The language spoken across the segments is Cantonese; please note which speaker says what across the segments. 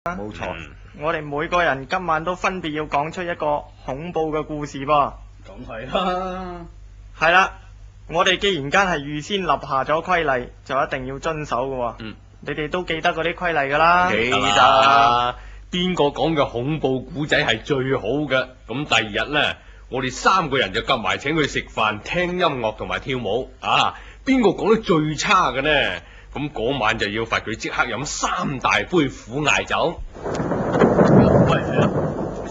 Speaker 1: 冇錯。
Speaker 2: 我哋每個人今晚都分別要講出一個恐怖嘅故事噃。
Speaker 1: 梗係啦。
Speaker 2: 係啦，我哋既然間係預先立下咗規例，就一定要遵守嘅。你哋都記得嗰啲規例噶啦。
Speaker 3: 記得。邊個講嘅恐怖古仔係最好嘅？咁第二日呢，我哋3個人就夾埋請佢食飯、聽音樂同埋跳舞。啊，邊個講得最差嘅呢？咁嗰晚就要罰佢即刻飲3大杯苦艾酒。
Speaker 1: 喂，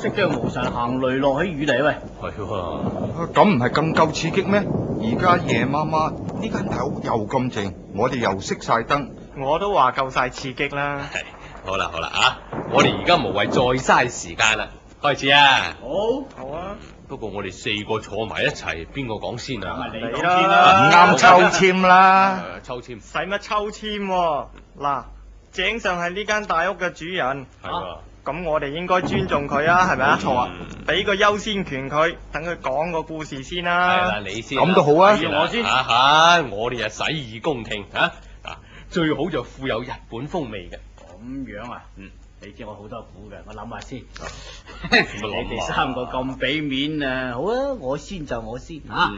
Speaker 1: 識將無神行雷落起雨嚟喂。
Speaker 3: 係喎。
Speaker 4: 咁唔係更夠刺激咩？而家夜媽媽呢間大屋又咁靜，我哋又熄晒燈。
Speaker 2: 我都話夠晒刺激啦。
Speaker 3: 好啦啊，我哋而家無謂再嘥時間啦，開始啊！
Speaker 2: 好啊。
Speaker 3: 不過我哋4個坐埋一齊，邊個講先啊？
Speaker 2: 你啦。
Speaker 4: 啱抽籤啦。
Speaker 3: 抽籤。
Speaker 2: 使乜抽籤？嗱，井上係呢間大屋嘅主人。
Speaker 3: 係
Speaker 2: 咁我哋應該尊重佢啊，係咪啊？錯啊！俾個優先權佢，等佢講個故事先啦。
Speaker 3: 係啦，你先。
Speaker 4: 咁都好啊。
Speaker 1: 我先。
Speaker 3: 我哋啊洗耳恭聽啊！最好就富有日本風味嘅。
Speaker 1: 咁樣啊？你知我好多苦嘅，我諗下先。
Speaker 3: 你
Speaker 1: 哋3個咁俾面啊！好啊，我先就我先吓。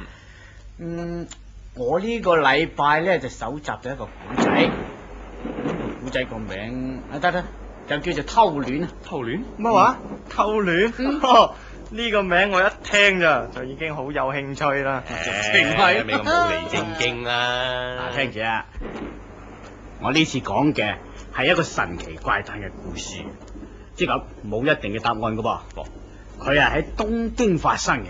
Speaker 1: 我呢個禮拜咧就搜集咗一個古仔。呢個古仔個名得，就叫做偷戀啊！
Speaker 3: 偷戀
Speaker 2: 乜話？偷戀？呢個名我一聽就已經好有興趣啦。
Speaker 3: 正係咪咁冇厘正經啦？
Speaker 1: 聽住啊！我呢次講嘅係一個神奇怪誕嘅故事，即係咁冇一定嘅答案噶噃。佢係喺東京發生嘅。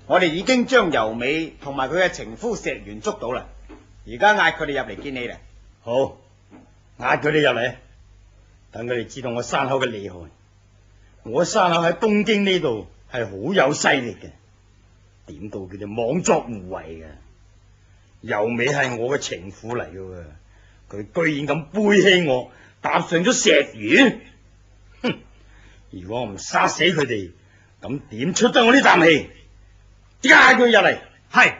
Speaker 5: 我哋已經將由美同埋佢嘅情夫石原捉到啦，而家嗌佢哋入嚟見你啦。
Speaker 6: 好，嗌佢哋入嚟，等佢哋知道我山口嘅厲害。我山口喺東京呢度係好有勢力嘅，點到佢哋妄作無為嘅。由美係我嘅情婦嚟嘅，佢居然咁背棄我，搭上咗石原。哼！如果我唔殺死佢哋，咁點出得我呢啖氣？即刻嗌佢入嚟。係。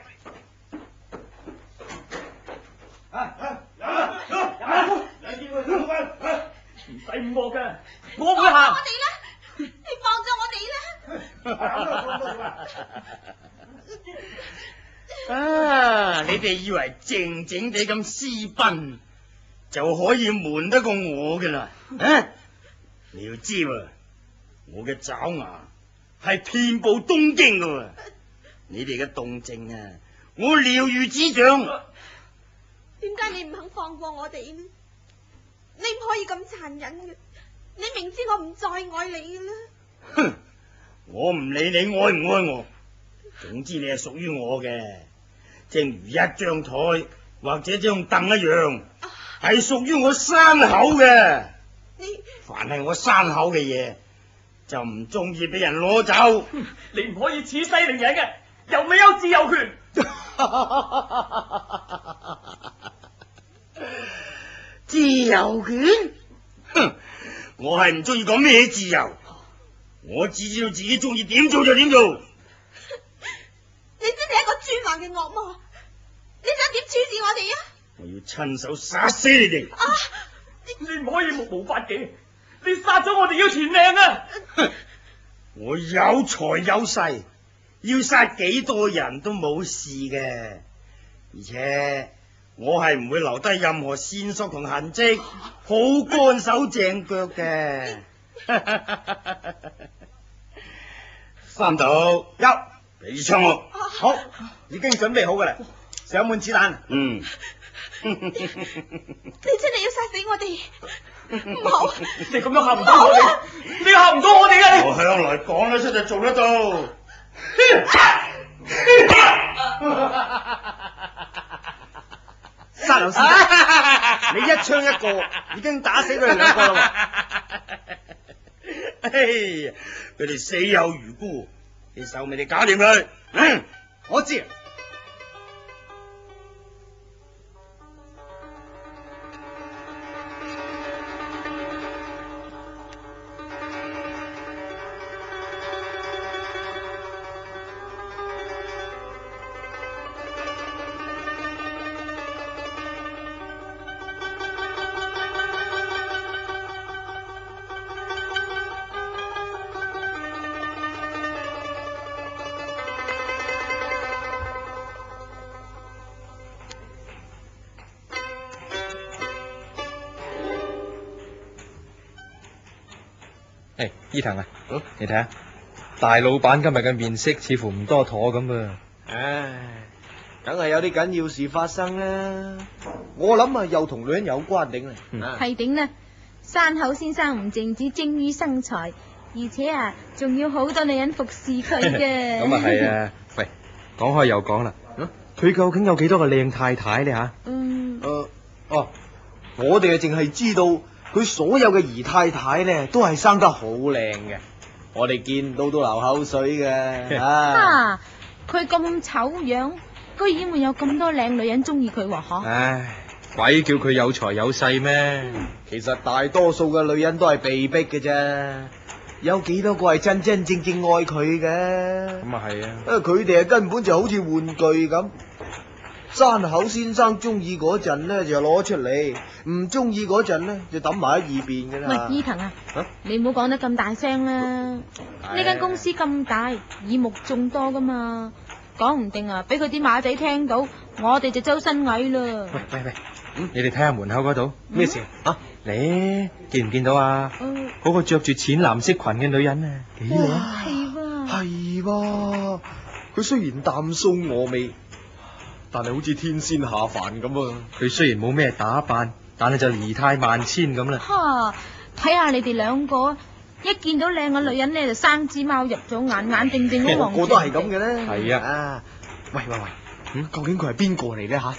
Speaker 1: 唔使咁惡㗎，我會行。
Speaker 7: 我哋啦，你放咗我哋啦。
Speaker 6: 啊！你哋以為靜靜地咁私奔就可以瞞得過我㗎啦？啊！你要知喎，我嘅爪牙係遍布東京㗎。你哋嘅動靜啊，我了如指掌。
Speaker 7: 點解你唔肯放過我哋呢？你唔可以咁殘忍嘅，你明知我唔再愛你啦。
Speaker 6: 哼！我唔理你愛唔愛我，總之你係屬於我嘅，正如一張台或者張凳一樣，係屬於我山口嘅。凡係我山口嘅嘢，就唔中意俾人攞走。
Speaker 1: 你唔可以恃勢凌人嘅，又未有自由權。
Speaker 6: 自由權？哼！我係唔中意講咩自由，我只知道自己中意點做就點做。
Speaker 7: 你真係一個專橫嘅惡魔，你想點處置我哋啊？
Speaker 6: 我要親手殺死你哋！
Speaker 1: 你唔可以目無法紀，你殺咗我哋要錢命啊！
Speaker 6: 我有財有勢，要殺幾多人都冇事嘅，而且我係唔會留低任何線索同痕跡，好乾手淨腳嘅。三度一，俾支槍我。
Speaker 5: 好，已經準備好噶啦，上滿子彈。
Speaker 6: 嗯。
Speaker 7: 你真係要殺死我哋？唔好！
Speaker 1: 你咁樣嚇唔到我哋，你嚇唔到我哋嘅。
Speaker 6: 我向來講得出就做得到。
Speaker 5: 沙老師，你一槍一個，已經打死佢哋2個啦。
Speaker 6: 哎呀，佢哋死有餘辜，你手尾你搞掂佢。
Speaker 5: 我知。
Speaker 8: 誒，伊藤啊，你睇下，大老闆今日嘅面色似乎唔多妥咁噃。
Speaker 9: 唉，梗係有啲緊要事發生啦。我諗啊，又同女人有關頂啦。
Speaker 10: 係頂啦，山口先生唔淨止精於生財，而且啊，仲要好多女人服侍佢嘅。
Speaker 8: 咁啊係啊，喂，講開又講啦，佢究竟有幾多個靚太太呢吓？
Speaker 9: 我哋啊淨係知道佢所有嘅姨太太咧，都係生得好靚嘅，我哋見到都流口水嘅。
Speaker 10: 啊，佢咁醜樣，居然會有咁多靚女人中意佢喎，嗬？
Speaker 8: 唉，鬼叫佢有財有勢咩？
Speaker 9: 其實大多數嘅女人都係被逼嘅啫，有幾多個係真真正正愛佢嘅？
Speaker 8: 咁啊係啊，
Speaker 9: 佢哋啊根本就好似玩具咁。山口先生中意嗰陣呢，就攞出嚟，唔中意嗰陣呢，就抌埋喺二邊噶啦。
Speaker 10: 喂，伊藤啊，你唔好講得咁大聲啦！呢間公司咁大，耳目眾多噶嘛，講唔定啊，俾佢啲馬仔聽到，我哋就周身蟻啦。
Speaker 8: 喂，你哋睇下門口嗰度
Speaker 9: 咩事啊？
Speaker 8: 你見唔見到啊？嗰個着住淺藍色裙嘅女人啊，幾靚？
Speaker 10: 係喎，
Speaker 9: 係喎，佢雖然淡素峨眉，但係好似天仙下凡咁啊！
Speaker 8: 佢雖然冇咩打扮，但係就儀態萬千咁啦。
Speaker 10: 哈，睇下你哋兩個，一見到靚嘅女人咧，就生隻貓入咗眼，眼定定咁望住。
Speaker 9: 個都係咁嘅咧。
Speaker 8: 係啊，
Speaker 9: 喂，究竟佢係邊個嚟咧吓？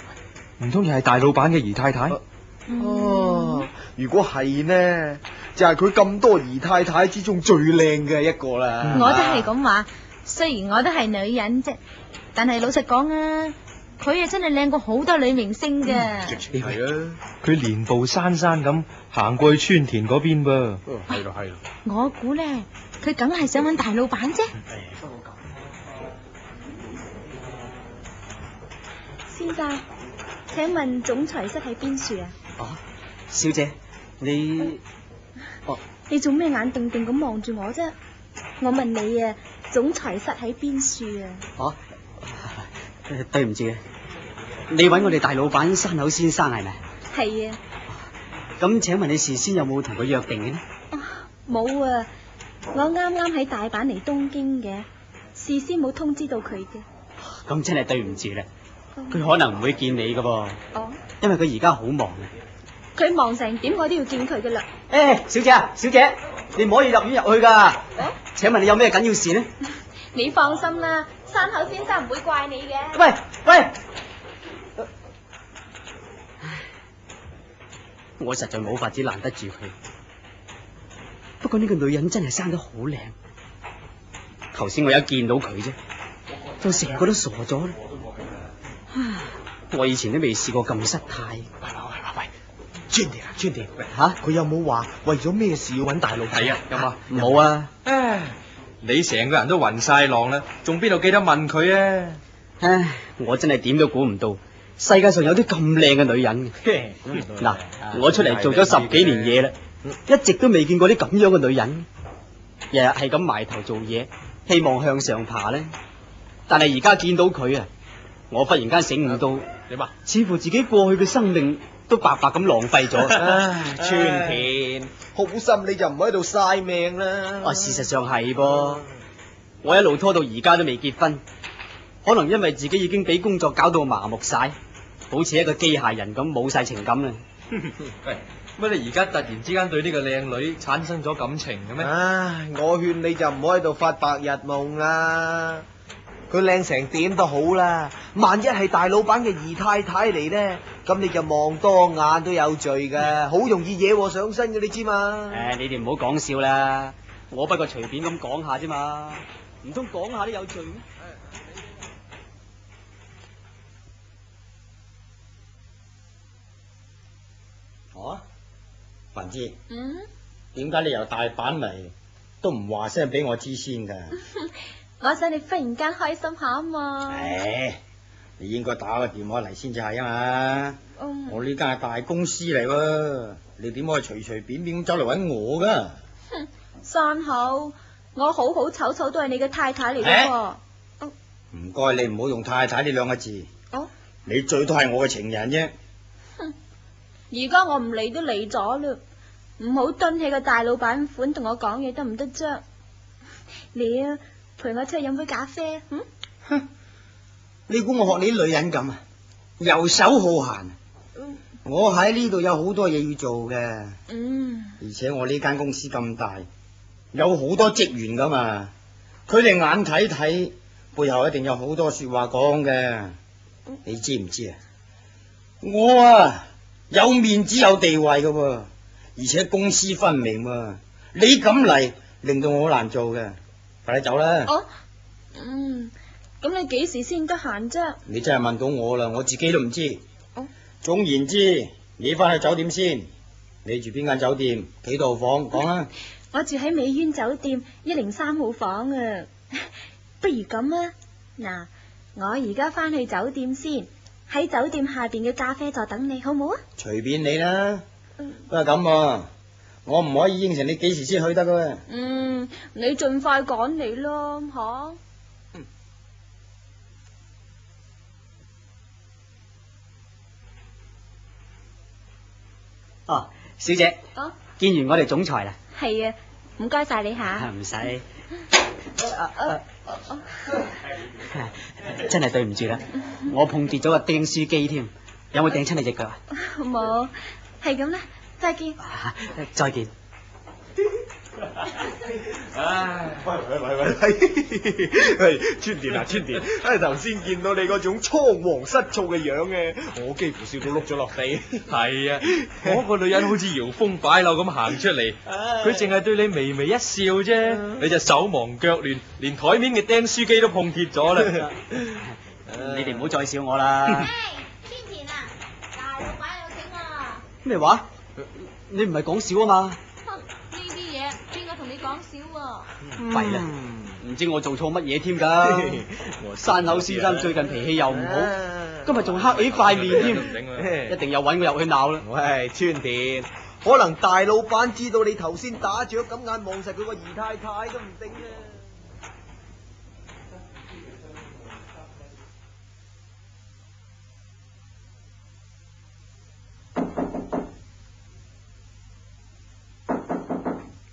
Speaker 8: 唔通又係大老闆嘅姨太太？
Speaker 9: 如果係呢，就係佢咁多姨太太之中最靚嘅一個啦。
Speaker 10: 我都係咁話，雖然我都係女人啫，但係老實講啊。佢啊真係靚過好多女明星嘅，
Speaker 9: 係啊！
Speaker 8: 佢連步姍姍咁行過去川田嗰邊噃。
Speaker 9: 係咯。
Speaker 10: 我估咧，佢梗係想揾大老闆啫。
Speaker 7: 先生，請問總裁室喺邊處啊？
Speaker 1: 小姐，你
Speaker 7: 你做咩眼定定咁望住我啫？我問你啊，總裁室喺邊處啊？
Speaker 1: 對唔住啊，你揾我哋大老闆山口先生係咪？
Speaker 7: 係啊。
Speaker 1: 咁請問你事先有冇同佢約定嘅呢？
Speaker 7: 冇啊，我啱啱喺大阪嚟東京嘅，事先冇通知到佢嘅。
Speaker 1: 咁真係對唔住啦，佢可能唔會見你噶噃。因為佢而家好忙啊。
Speaker 7: 佢忙成點我都要見佢噶啦。
Speaker 1: 小姐，你唔可以入院入去噶。請問你有咩緊要事呢？
Speaker 7: 你放心啦，山口先生唔會怪你嘅。
Speaker 1: 喂，我實在冇法子攔得住佢。不過呢個女人真係生得好靚，頭先我一見到佢啫，就成個都傻咗啦。我以前都未試過咁失態。
Speaker 9: 喂，川田，吓佢有冇話為咗咩事要揾大老闆？
Speaker 8: 係啊，有冇？
Speaker 1: 冇啊。
Speaker 8: 唉，你成個人都暈晒浪啦，仲邊度記得問佢啊？
Speaker 1: 唉，我真係點都估唔到，世界上有啲咁靚嘅女人。嗱，我出嚟做咗10幾年嘢啦，一直都未見過啲咁樣嘅女人。日日係咁埋頭做嘢，希望向上爬咧。但係而家見到佢啊，我忽然間醒悟到，
Speaker 8: 點啊？
Speaker 1: 似乎自己過去嘅生命都白白咁浪費咗。
Speaker 9: 川田，好心你就唔好喺度嘥命啦。
Speaker 1: 事實上係噃，我一路拖到而家都未結婚，可能因為自己已經俾工作搞到麻木晒，好似一個機械人咁冇晒情感啦。
Speaker 8: 喂，乜你而家突然之間對呢個靚女產生咗感情嘅咩？
Speaker 9: 唉，我勸你就唔好喺度發白日夢啦。佢靚成點都好啦，萬一係大老闆嘅姨太太嚟咧，咁你就望多眼都有罪噶，好容易惹禍上身嘅，你知嘛？
Speaker 1: 你哋唔好講笑啦，我不過隨便咁講下啫嘛，唔通講下都有罪咩？
Speaker 6: 知，
Speaker 10: 嗯，
Speaker 6: 點解你由大阪嚟都唔話聲俾我知先㗎？
Speaker 10: 我想你忽然間開心下啊嘛。
Speaker 6: 唉，你應該打個電話嚟先至係啊嘛。我呢間係大公司嚟喎，你點可以隨隨便便咁走嚟揾我㗎？
Speaker 10: 哼，山口，我好好醜醜都係你嘅太太嚟嘅喎。
Speaker 6: 唔該，你唔好用太太呢兩個字。
Speaker 10: 哦，
Speaker 6: 你最多係我嘅情人啫。
Speaker 10: 哼，而家我唔理都理咗啦，唔好蹲起個大老闆款同我講嘢得唔得啫？你啊，陪我出去飲杯咖啡。
Speaker 6: 哼，你估我學你啲女人咁啊？遊手好閒。我喺呢度有好多嘢要做嘅。而且我呢間公司咁大，有好多職員噶嘛，佢哋眼睇睇，背後一定有好多說話講嘅。你知唔知啊？我啊有面子有地位噶喎，而且公私分明喎。你咁嚟，令到我好難做嘅。快啲走啦！
Speaker 10: 哦，咁你幾時先得閒啫？
Speaker 6: 你真係問到我啦，我自己都唔知。總言之，你翻去酒店先。你住邊間酒店？幾號房？講啦。
Speaker 10: 我住喺美淵酒店103號房啊。不如咁啊，嗱，我而家翻去酒店先，喺酒店下邊嘅咖啡座等你，好冇啊？
Speaker 6: 隨便你啦。不過咁啊，我唔可以應承你幾時先去得噶。
Speaker 10: 你盡快趕嚟咯，吓。
Speaker 1: 哦，小姐，見完我哋總裁啦。
Speaker 10: 係啊，唔該晒你吓。
Speaker 1: 唔使。真係對唔住啦，我碰跌咗個釘書機添，有冇掟親你隻腳啊？
Speaker 10: 冇，係咁啦，再見。
Speaker 1: 再見。
Speaker 11: 唉，喂，川田啊，川田，頭先見到你嗰種倉皇失措嘅樣嘅，我幾乎笑到碌咗落地。
Speaker 8: 係啊，嗰個女人好似搖風擺柳咁行出嚟，佢淨係對你微微一笑啫，你就手忙腳亂，連台面嘅釘書機都碰鐵咗啦。
Speaker 1: 你哋唔好再笑我啦。
Speaker 7: 川田啊，大老闆有請啊！
Speaker 1: 咩話？你唔係講笑啊嘛？
Speaker 10: 呢啲嘢邊個同你講笑啊？
Speaker 1: 弊啦，唔知我做錯乜嘢添㗎。山口先生最近脾氣又唔好，今日仲黑起塊面添，一定又揾我入去鬧啦。
Speaker 9: 喂，川田，可能大老闆知道你頭先打雀咁眼望實佢個姨太太都唔定啊。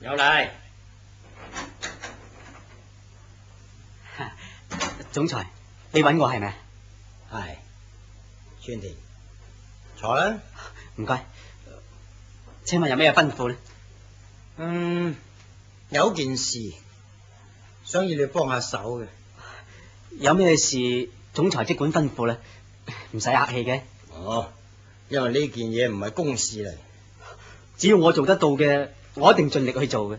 Speaker 6: 有嚟，
Speaker 1: 總裁，你揾我係咪？
Speaker 6: 係，川田，坐啦。
Speaker 1: 唔該。請問有咩吩咐呢？
Speaker 6: 有件事想要你幫下手嘅。
Speaker 1: 有咩事，總裁即管吩咐啦，唔使客氣嘅。
Speaker 6: 哦，因為呢件嘢唔係公事嚟，
Speaker 1: 只要我做得到嘅，我一定盡力去做嘅。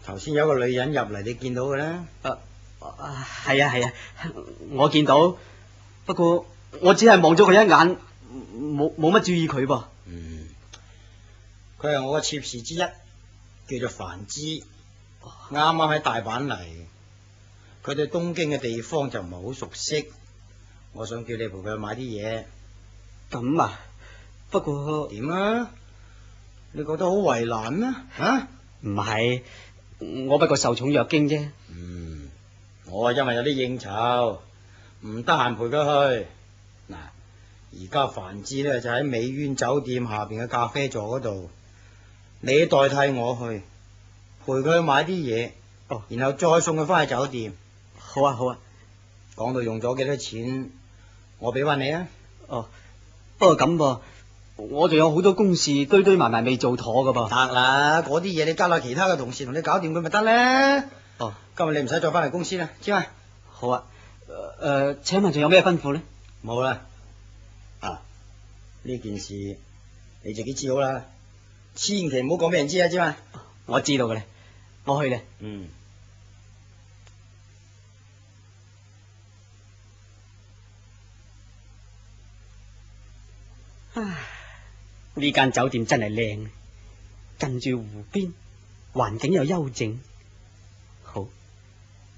Speaker 6: 頭先有個女人入嚟，你見到嘅啦？
Speaker 1: 係啊，我見到，不過我只係望咗佢一眼，冇乜注意佢噃。
Speaker 6: 佢係我嘅妾侍之一，叫做繁枝，啱啱喺大阪嚟。佢對東京嘅地方就唔係好熟悉，我想叫你陪佢去買啲嘢。
Speaker 1: 咁啊？不過
Speaker 6: 點啊？你覺得好為難咩？
Speaker 1: 唔係，我不過受寵若驚啫。
Speaker 6: 我因為有啲應酬，唔得閒陪佢去。嗱，而家繁枝咧就喺美淵酒店下邊嘅咖啡座嗰度，你代替我去陪佢去買啲嘢，然後再送佢翻去酒店。
Speaker 1: 好啊。
Speaker 6: 講到用咗幾多錢，我俾翻你啊。
Speaker 1: 不過咁噃，我仲有好多公事堆埋未做妥噶噃。
Speaker 6: 得啦，嗰啲嘢你交落其他嘅同事同你搞掂佢咪得咧。今日你唔使再翻嚟公司啦，知嘛？
Speaker 1: 好啊。請問仲有咩吩咐呢？
Speaker 6: 冇啦。呢件事你自己知好啦，千祈唔好講俾人知啊，知嘛？
Speaker 1: 我知道嘅啦，我去啦。呢間酒店真係靚，近住湖邊，環境又幽靜。好，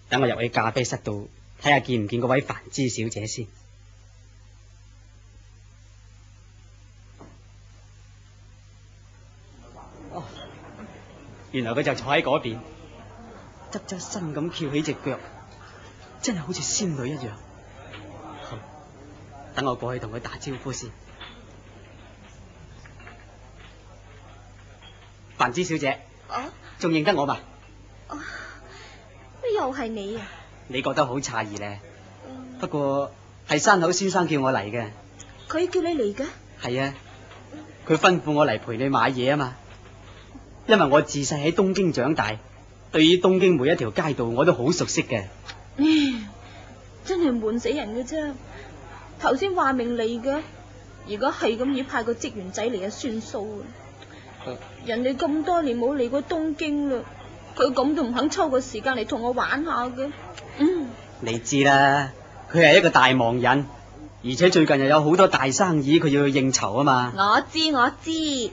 Speaker 1: 等我入去咖啡室度睇下見唔見嗰位繁枝小姐先。哦，原來佢就坐喺嗰邊，側側身咁翹起隻腳，真係好似仙女一樣。好，等我過去同佢打招呼先。繁枝小姐，仲認得我嘛？
Speaker 7: 乜又係你啊？
Speaker 1: 你覺得好詫異咧？不過係山口先生叫我嚟嘅。
Speaker 7: 佢叫你嚟嘅？
Speaker 1: 係啊，佢吩咐我嚟陪你買嘢啊嘛。因為我自細喺東京長大，對於東京每一條街道我都好熟悉嘅。
Speaker 7: 真係悶死人嘅啫！頭先話明嚟嘅，而家係咁要派個職員仔嚟啊，算數啊！人哋咁多年冇嚟過東京啦，佢咁都唔肯抽個時間嚟同我玩下嘅。
Speaker 1: 你知啦，佢係一個大忙人，而且最近又有好多大生意，佢要去應酬啊嘛。
Speaker 7: 我知，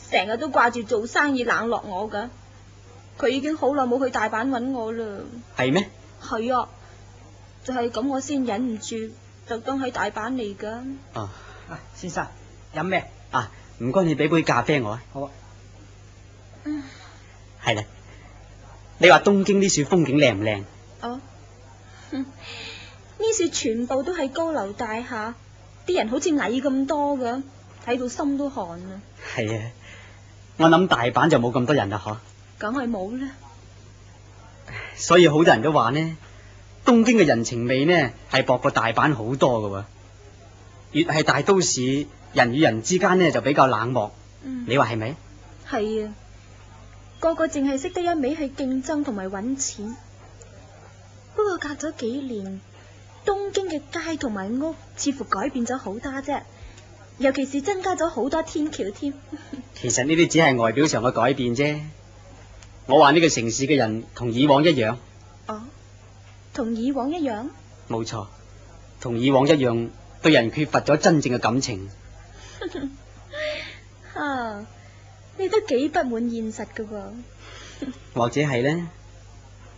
Speaker 7: 成日都掛住做生意冷落我噶。佢已經好耐冇去大阪揾我啦。
Speaker 1: 係咩？
Speaker 7: 係啊，就係咁，我先忍唔住特登喺大阪嚟噶。
Speaker 1: 哦，先生飲咩啊？唔該，你俾杯咖啡我啊。好啊。係啦，你話東京啲樹風景靚唔靚？
Speaker 7: 呢樹全部都係高樓大廈，啲人好似蟻咁多噶，睇到心都寒啊。
Speaker 1: 係啊，我諗大阪就冇咁多人啦，嗬。
Speaker 7: 梗係冇啦。
Speaker 1: 所以好多人都話呢，東京嘅人情味呢係薄過大阪好多噶。越係大都市，人與人之間呢就比較冷漠。你話係咪？
Speaker 7: 係啊，個個淨係識得一味去競爭同埋揾錢。不過隔咗幾年，東京嘅街同埋屋似乎改變咗好多啫，尤其是增加咗好多天橋添。
Speaker 1: 其實呢啲只係外表上嘅改變啫。我話呢個城市嘅人同以往一樣。
Speaker 7: 同以往一樣？
Speaker 1: 冇錯，同以往一樣，對人缺乏咗真正嘅感情。
Speaker 7: 你都幾不滿現實噶喎。
Speaker 1: 或者係呢，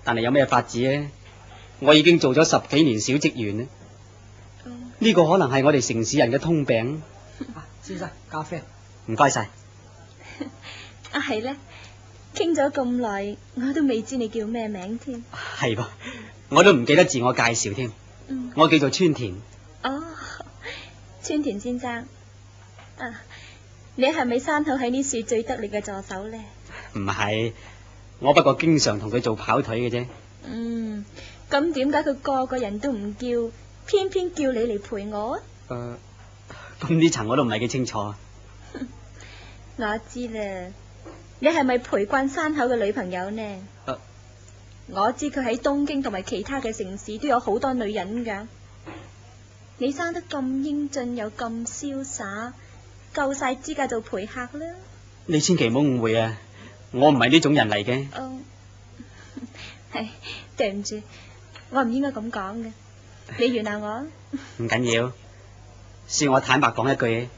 Speaker 1: 但係有咩法子呢？我已經做咗10幾年小職員啦。呢個可能係我哋城市人嘅通病。先生，咖啡。唔該晒。
Speaker 7: 係咧，傾咗咁耐，我都未知你叫咩名添。
Speaker 1: 係噃，我都唔記得自我介紹添。我叫做川田。
Speaker 7: 川田先生。你係咪山口喺呢樹最得力嘅助手呢？
Speaker 1: 唔係，我不過經常同佢做跑腿嘅啫。
Speaker 7: 咁點解佢個個人都唔叫，偏偏叫你嚟陪我啊？
Speaker 1: 咁呢層我都唔係幾清楚。
Speaker 7: 我知啦，你係咪陪慣山口嘅女朋友呢？我知佢喺東京同埋其他嘅城市都有好多女人噶。你生得咁英俊又咁瀟灑，夠晒資格做陪客啦。
Speaker 1: 你千祈唔好誤會啊，我唔係呢種人嚟嘅。
Speaker 7: 係，對唔住，我唔應該咁講嘅，你原諒我。
Speaker 1: 唔緊要，恕我坦白講一句，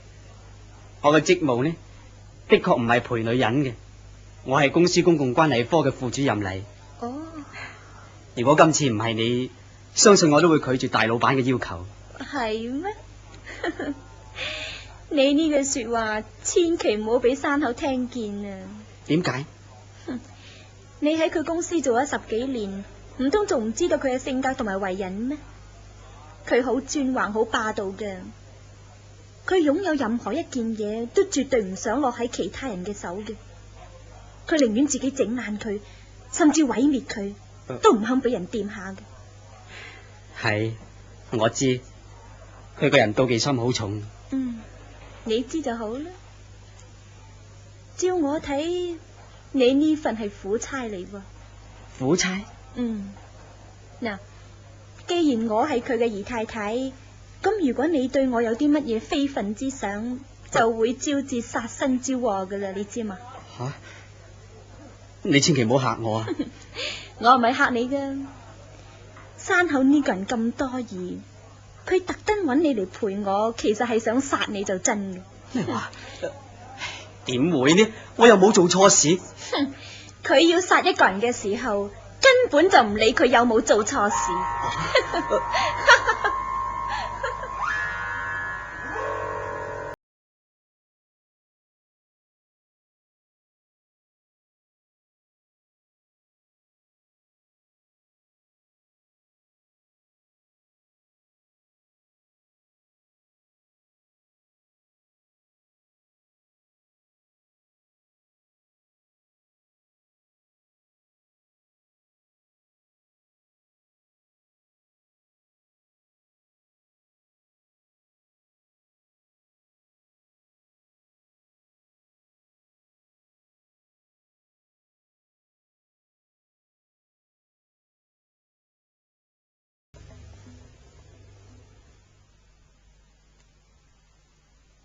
Speaker 1: 我嘅職務呢，的確唔係陪女人嘅，我係公司公共關係科嘅副主任嚟。如果今次唔係你，相信我都會拒絕大老闆嘅要求。
Speaker 7: 係咩？你呢句說話千祈唔好俾山口聽見啊！
Speaker 1: 點解？
Speaker 7: 你喺佢公司做咗10幾年，唔通仲唔知道佢嘅性格同埋為人咩？佢好專橫，好霸道嘅。佢擁有任何一件嘢，都絕對唔想落喺其他人嘅手嘅。佢寧願自己整爛佢，甚至毀滅佢，都唔肯俾人掂下嘅。
Speaker 1: 係，我知，佢個人妒忌心好重。
Speaker 7: 你知就好啦。照我睇，你呢份係苦差嚟喎。
Speaker 1: 苦差？
Speaker 7: 嗱，既然我係佢嘅姨太太，咁如果你對我有啲乜嘢非分之想，就會招致殺身之禍噶啦，你知嘛？
Speaker 1: 吓！你千祈唔好嚇我啊！
Speaker 7: 我唔係嚇你噶。山口呢個人咁多疑，佢特登揾你嚟陪我，其實係想殺你就真嘅。
Speaker 1: 點會呢？我又冇做錯事。
Speaker 7: 哼，佢要殺一個人嘅時候，根本就唔理佢有冇做錯事。